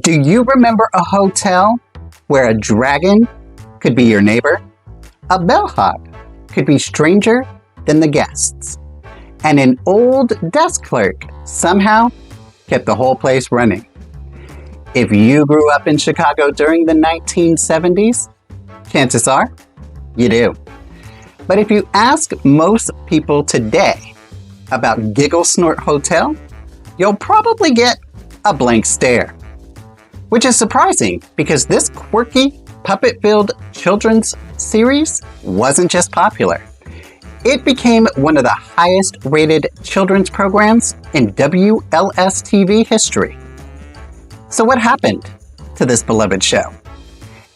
Do you remember a hotel where a dragon could be your neighbor? A bellhop could be stranger than the guests. And an old desk clerk somehow kept the whole place running. If you grew up in Chicago during the 1970s, chances are you do. But if you ask most people today about Gigglesnort Hotel, you'll probably get a blank stare. Which is surprising because this quirky, puppet-filled children's series wasn't just popular. It became one of the highest-rated children's programs in WLS-TV history. So what happened to this beloved show?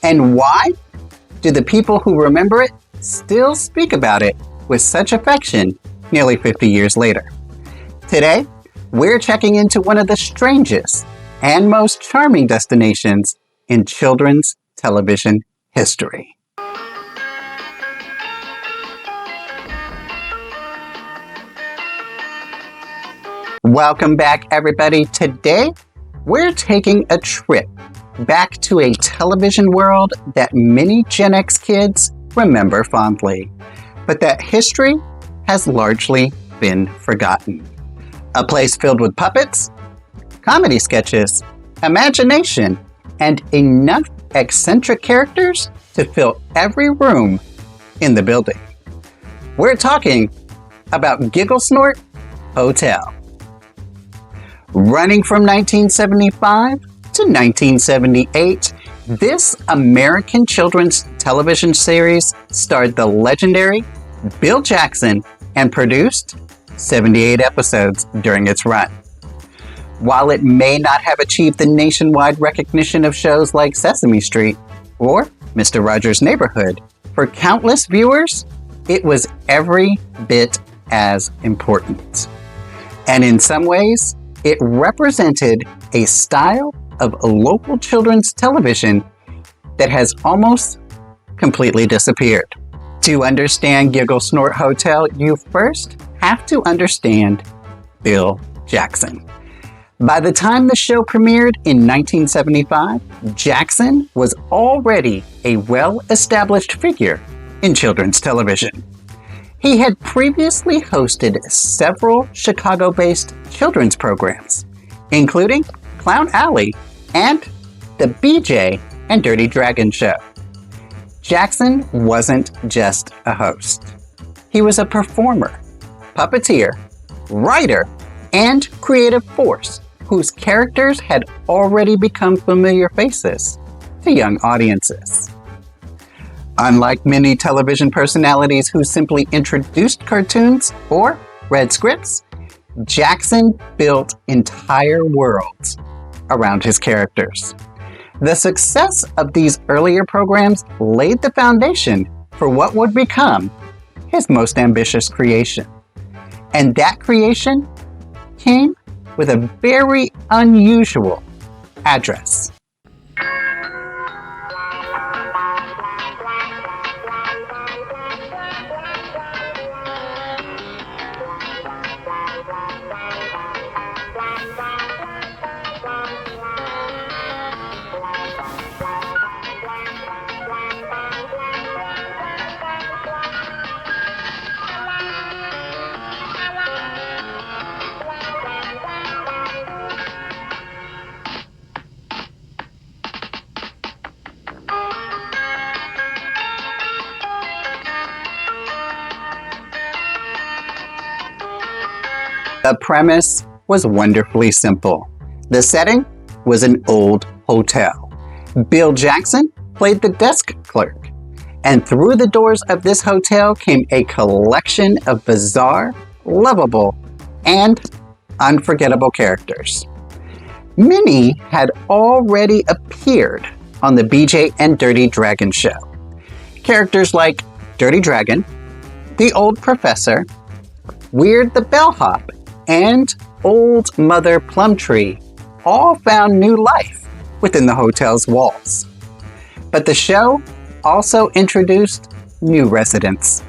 And why do the people who remember it still speak about it with such affection nearly 50 years later? Today, we're checking into one of the strangest and most charming destinations in children's television history. Welcome back, everybody. Today, we're taking a trip back to a television world that many Gen X kids remember fondly, but that history has largely been forgotten. A place filled with puppets, comedy sketches, imagination, and enough eccentric characters to fill every room in the building. We're talking about Gigglesnort Hotel. Running from 1975 to 1978, this American children's television series starred the legendary Bill Jackson and produced 78 episodes during its run. While it may not have achieved the nationwide recognition of shows like Sesame Street or Mr. Rogers' Neighborhood, for countless viewers, it was every bit as important. And in some ways, it represented a style of local children's television that has almost completely disappeared. To understand Gigglesnort Hotel, you first have to understand Bill Jackson. By the time the show premiered in 1975, Jackson was already a well-established figure in children's television. He had previously hosted several Chicago-based children's programs, including Clown Alley and the BJ and Dirty Dragon Show. Jackson wasn't just a host. He was a performer, puppeteer, writer, and creative force whose characters had already become familiar faces to young audiences. Unlike many television personalities who simply introduced cartoons or read scripts, Jackson built entire worlds around his characters. The success of these earlier programs laid the foundation for what would become his most ambitious creation. And that creation came with a very unusual address. The premise was wonderfully simple. The setting was an old hotel. Bill Jackson played the desk clerk, and through the doors of this hotel came a collection of bizarre, lovable, and unforgettable characters. Many had already appeared on the BJ and Dirty Dragon Show. Characters like Dirty Dragon, the Old Professor, Weird the Bellhop, and Old Mother Plumtree all found new life within the hotel's walls. But the show also introduced new residents.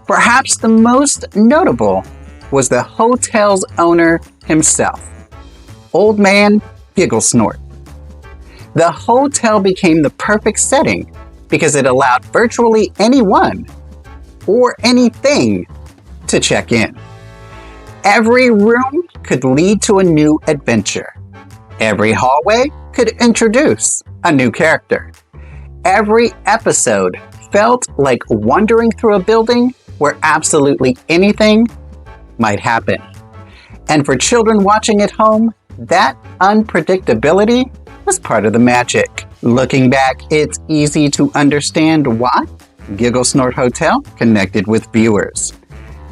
Perhaps the most notable was the hotel's owner himself, Old Man Gigglesnort, The hotel became the perfect setting because it allowed virtually anyone or anything to check in. Every room could lead to a new adventure. Every hallway could introduce a new character. Every episode felt like wandering through a building where absolutely anything might happen. And for children watching at home, that unpredictability was part of the magic. Looking back, it's easy to understand why Gigglesnort Hotel connected with viewers.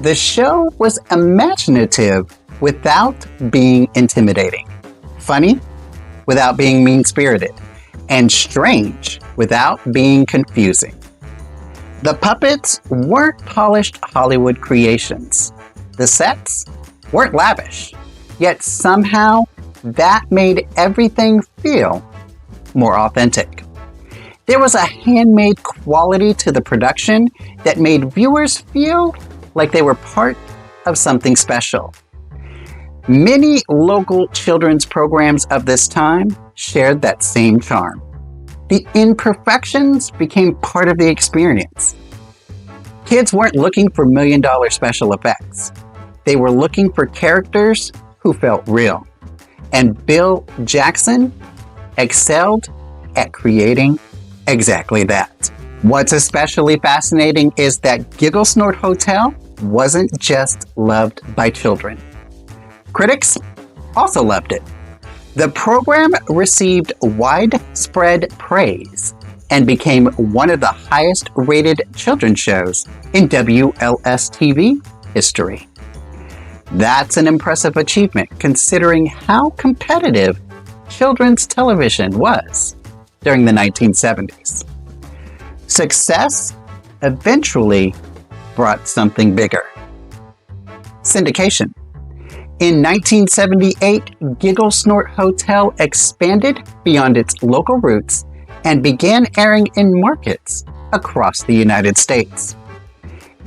The show was imaginative without being intimidating, funny without being mean-spirited, and strange without being confusing. The puppets weren't polished Hollywood creations. The sets weren't lavish, yet somehow that made everything feel more authentic. There was a handmade quality to the production that made viewers feel like they were part of something special. Many local children's programs of this time shared that same charm. The imperfections became part of the experience. Kids weren't looking for million-dollar special effects. They were looking for characters who felt real. And Bill Jackson excelled at creating exactly that. What's especially fascinating is that Gigglesnort Hotel wasn't just loved by children. Critics also loved it. The program received widespread praise and became one of the highest-rated children's shows in WLS-TV history. That's an impressive achievement considering how competitive children's television was during the 1970s. Success eventually brought something bigger. Syndication. In 1978, Gigglesnort Hotel expanded beyond its local roots and began airing in markets across the United States.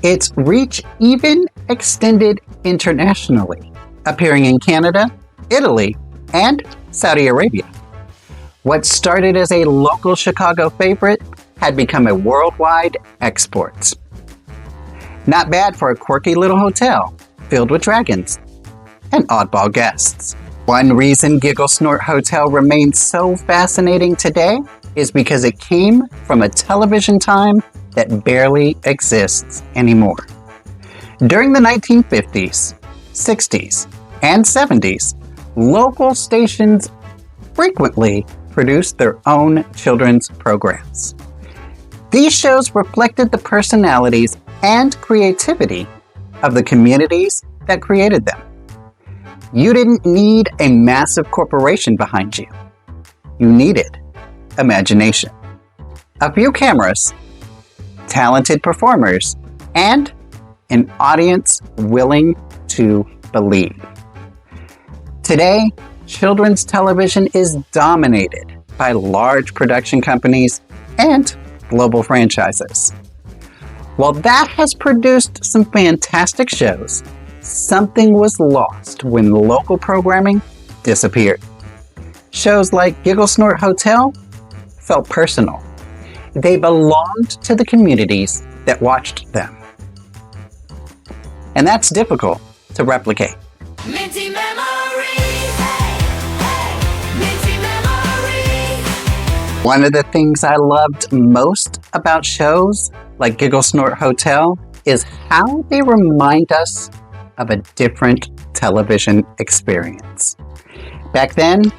Its reach even extended internationally, appearing in Canada, Italy, and Saudi Arabia. What started as a local Chicago favorite had become a worldwide export. Not bad for a quirky little hotel filled with dragons and oddball guests. One reason Gigglesnort Hotel remains so fascinating today is because it came from a television time that barely exists anymore. During the 1950s, 60s, and 70s, local stations frequently produced their own children's programs. These shows reflected the personalities and creativity of the communities that created them. You didn't need a massive corporation behind you. You needed imagination, a few cameras, talented performers, and an audience willing to believe. Today, children's television is dominated by large production companies and global franchises. While that has produced some fantastic shows, something was lost when local programming disappeared. Shows like Gigglesnort Hotel felt personal. They belonged to the communities that watched them. And that's difficult to replicate. Minty memories, hey, hey, minty memories. One of the things I loved most about shows like Gigglesnort Hotel is how they remind us of a different television experience. Back then,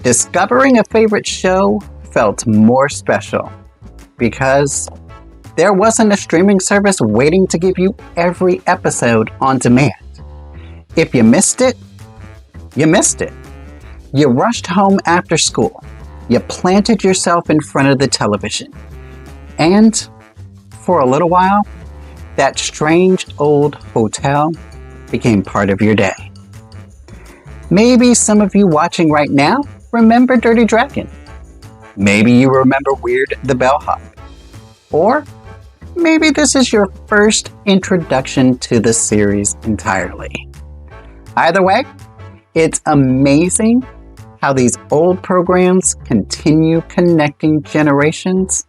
discovering a favorite show felt more special because there wasn't a streaming service waiting to give you every episode on demand. If you missed it, you missed it. You rushed home after school. You planted yourself in front of the television. And for a little while, that strange old hotel became part of your day. Maybe some of you watching right now remember Dirty Dragon. Maybe you remember Weird the Bellhop. Or maybe this is your first introduction to the series entirely. Either way, it's amazing how these old programs continue connecting generations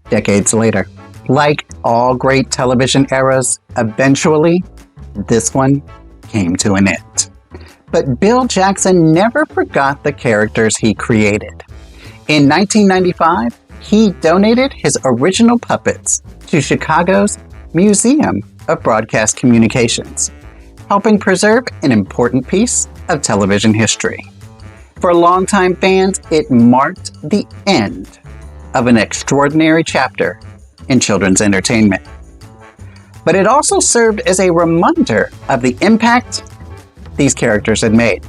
decades later. Like all great television eras, eventually, this one came to an end. But Bill Jackson never forgot the characters he created. In 1995, he donated his original puppets to Chicago's Museum of Broadcast Communications, helping preserve an important piece of television history. For longtime fans, it marked the end of an extraordinary chapter in children's entertainment. But it also served as a reminder of the impact these characters had made.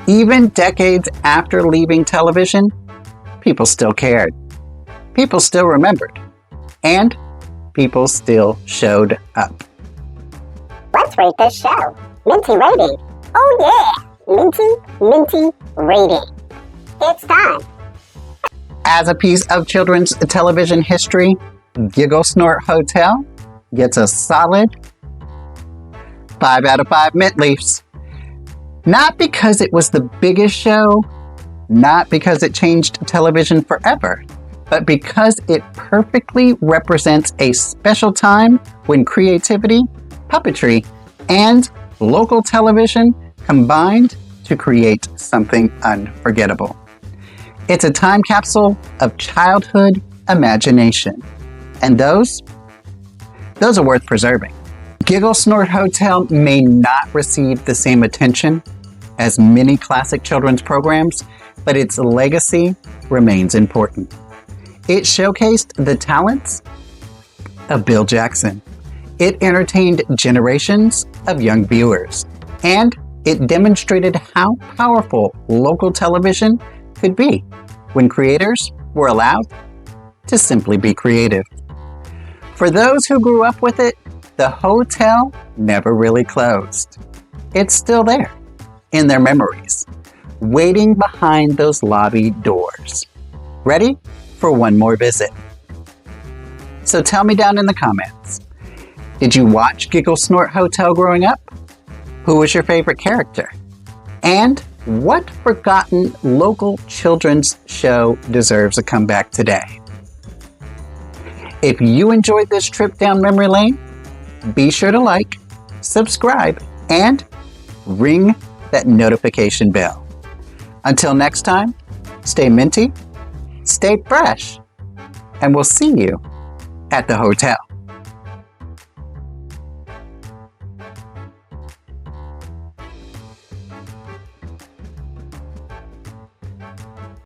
Even decades after leaving television, people still cared. People still remembered. And people still showed up. Let's rate this show. Minty rating. Oh yeah! Minty rating. It's time. As a piece of children's television history, Gigglesnort Hotel gets a solid 5 out of 5 mint leaves. Not because it was the biggest show, not because it changed television forever, but because it perfectly represents a special time when creativity, puppetry, and local television combined to create something unforgettable. It's a time capsule of childhood imagination, and those are worth preserving. Gigglesnort Hotel may not receive the same attention as many classic children's programs, but its legacy remains important. It showcased the talents of Bill Jackson. It entertained generations of young viewers, and it demonstrated how powerful local television could be when creators were allowed to simply be creative. For those who grew up with it, the hotel never really closed. It's still there, in their memories, waiting behind those lobby doors, ready for one more visit. So tell me down in the comments, did you watch Gigglesnort Hotel growing up? Who was your favorite character? And what forgotten local children's show deserves a comeback today? If you enjoyed this trip down memory lane, be sure to like, subscribe, and ring that notification bell. Until next time, stay minty, stay fresh, and we'll see you at the hotel.